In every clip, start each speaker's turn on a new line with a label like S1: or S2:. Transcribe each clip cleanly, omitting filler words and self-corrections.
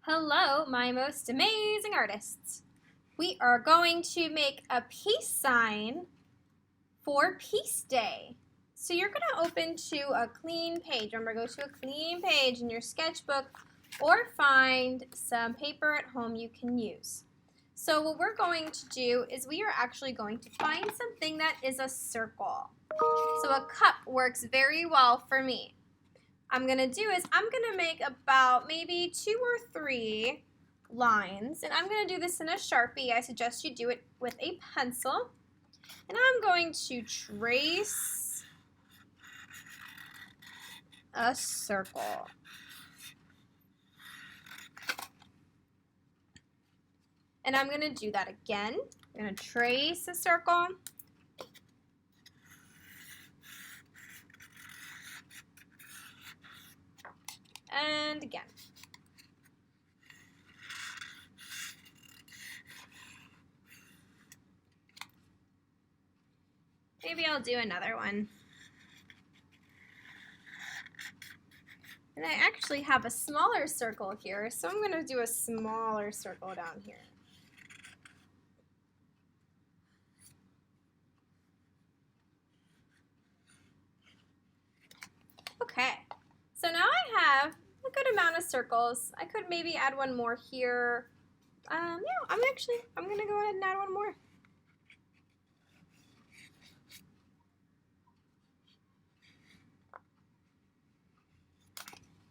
S1: Hello, my most amazing artists. We are going to make a peace sign for Peace Day. So you're going to open to a clean page. Remember, go to a clean page in your sketchbook or find some paper at home you can use. So what we're going to do is we are actually going to find something that is a circle. So a cup works very well for me. I'm going to do is I'm going to make about maybe 2 or 3 lines, and I'm going to do this in a Sharpie. I suggest you do it with a pencil, and I'm going to trace a circle. And I'm going to do that again. I'm going to trace a circle. And again. Maybe I'll do another one. And I actually have a smaller circle here, so I'm going to do a smaller circle down here. Okay, so now I have a good amount of circles. I could maybe add one more here. Yeah, I'm gonna go ahead and add one more.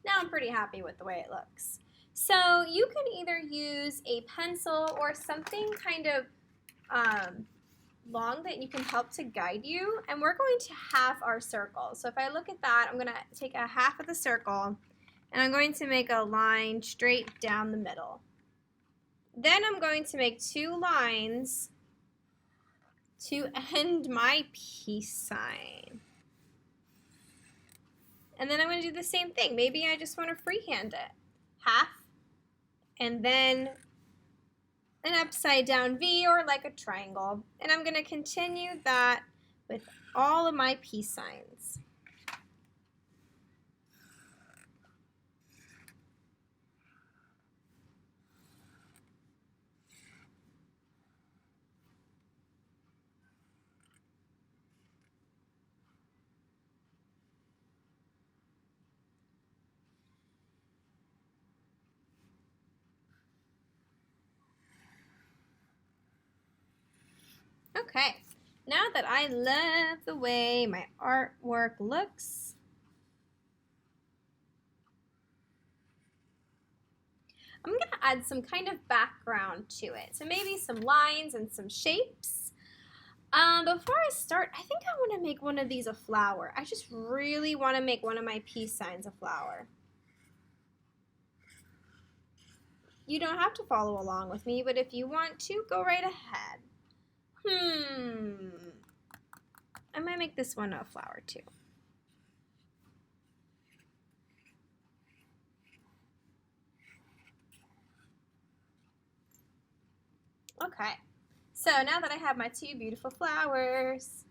S1: Now I'm pretty happy with the way it looks. So you can either use a pencil or something kind of long that you can help to guide you, and we're going to half our circle. So if I look at that, I'm going to take a half of the circle and I'm going to make a line straight down the middle. Then I'm going to make 2 lines to end my peace sign. And then I'm going to do the same thing. Maybe I just want to freehand it. Half, and then an upside down V or like a triangle. And I'm going to continue that with all of my peace signs. Okay, now that I love the way my artwork looks, I'm going to add some kind of background to it. So maybe some lines and some shapes. Before I start, I think I want to make one of these a flower. I just really want to make one of my peace signs a flower. You don't have to follow along with me, but if you want to, go right ahead. I might make this one a flower too. Okay, so now that I have my 2 beautiful flowers,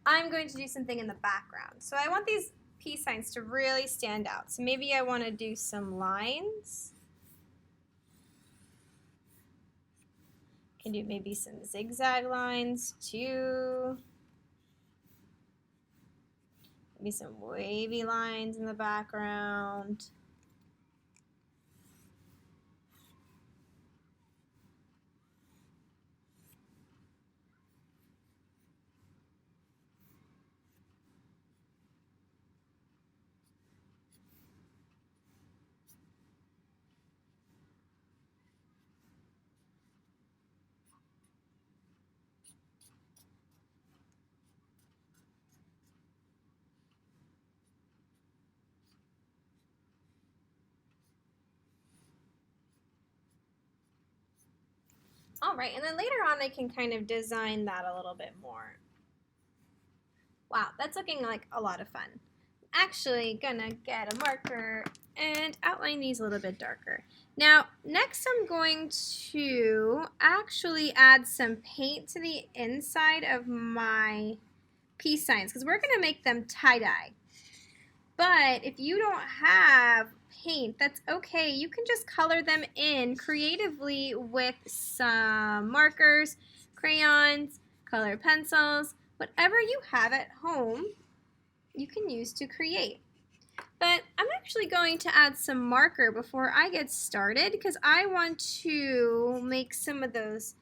S1: I'm going to do something in the background. So I want these peace signs to really stand out. So maybe I want to do some lines. Can do maybe some zigzag lines too. Maybe some wavy lines in the background. All right, and then later on I can kind of design that a little bit more. Wow, that's looking like a lot of fun. Actually gonna get a marker and outline these a little bit darker. Now, next I'm going to actually add some paint to the inside of my peace signs because we're gonna make them tie-dye. But if you don't have paint, that's okay. You can just color them in creatively with some markers, crayons, colored pencils, whatever you have at home you can use to create. But I'm actually going to add some marker before I get started because I want to make some of those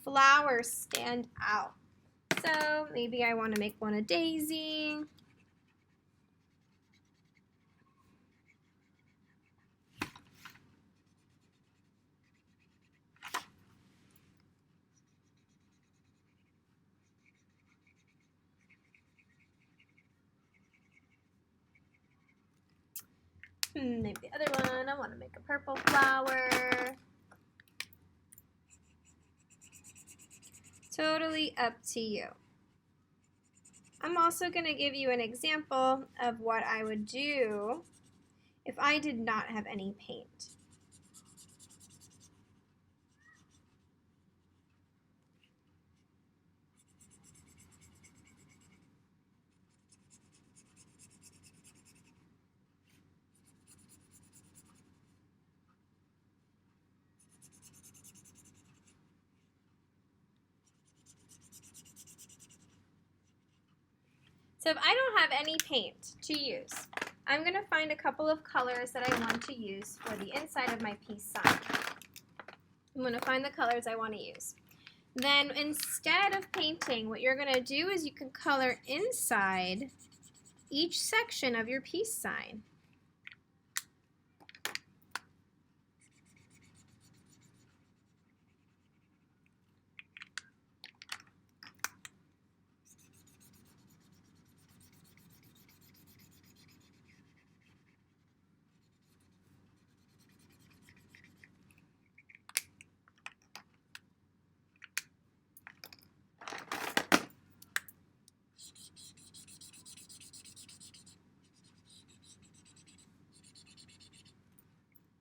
S1: flowers stand out. So maybe I want to make one a daisy. Maybe the other one, I want to make a purple flower. Totally up to you. I'm also going to give you an example of what I would do if I did not have any paint. So if I don't have any paint to use, I'm going to find a couple of colors that I want to use for the inside of my peace sign. I'm going to find the colors I want to use. Then instead of painting, what you're going to do is you can color inside each section of your peace sign.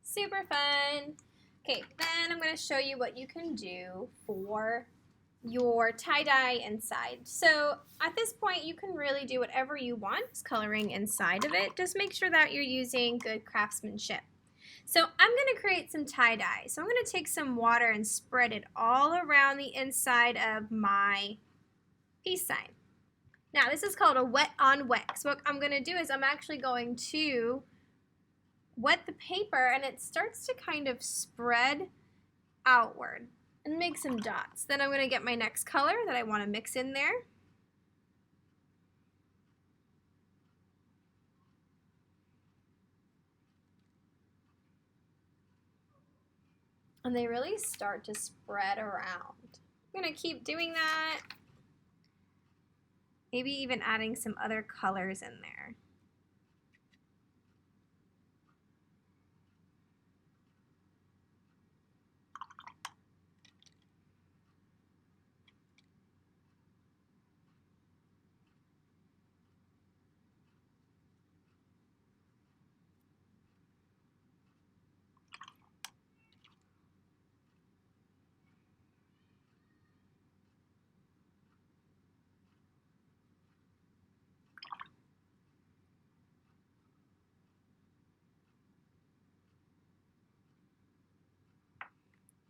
S1: Super fun. Okay, then I'm going to show you what you can do for your tie-dye inside. So at this point, you can really do whatever you want coloring inside of it. Just make sure that you're using good craftsmanship. So I'm going to create some tie-dye. So I'm going to take some water and spread it all around the inside of my peace sign. Now this is called a wet on wet. So what I'm going to do is I'm actually going to wet the paper and it starts to kind of spread outward and make some dots. Then I'm going to get my next color that I want to mix in there. And they really start to spread around. I'm going to keep doing that. Maybe even adding some other colors in there.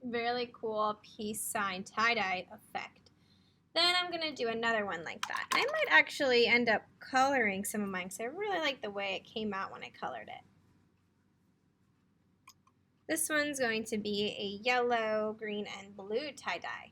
S1: Really cool peace sign tie-dye effect. Then I'm going to do another one like that. I might actually end up coloring some of mine because I really like the way it came out when I colored it. This one's going to be a yellow, green, and blue tie-dye.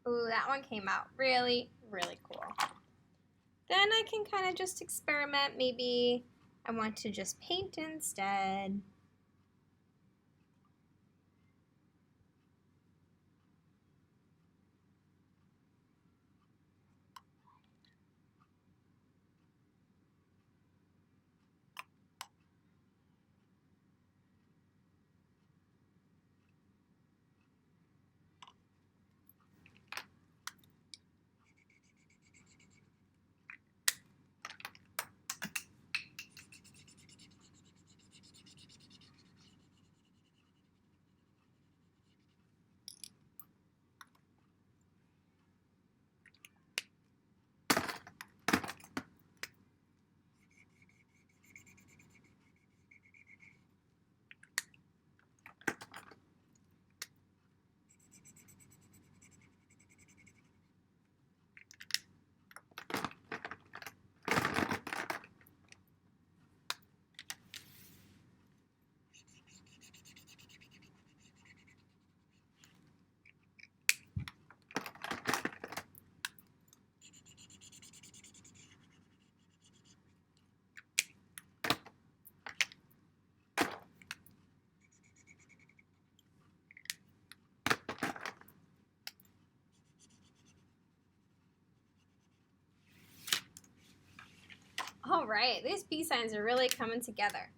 S1: Ooh, that one came out really, really cool. Then I can kind of just experiment. Maybe I want to just paint instead. All right, these peace signs are really coming together.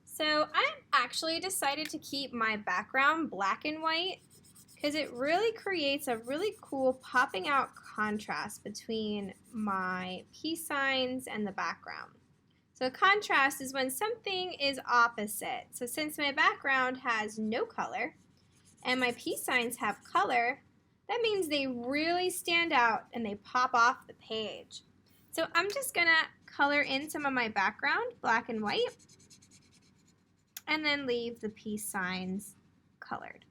S1: So I actually decided to keep my background black and white because it really creates a really cool popping out contrast between my peace signs and the background. So contrast is when something is opposite. So since my background has no color and my peace signs have color, that means they really stand out and they pop off the page. So I'm just gonna color in some of my background, black and white, and then leave the peace signs colored.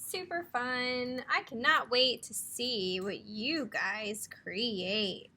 S1: Super fun. I cannot wait to see what you guys create.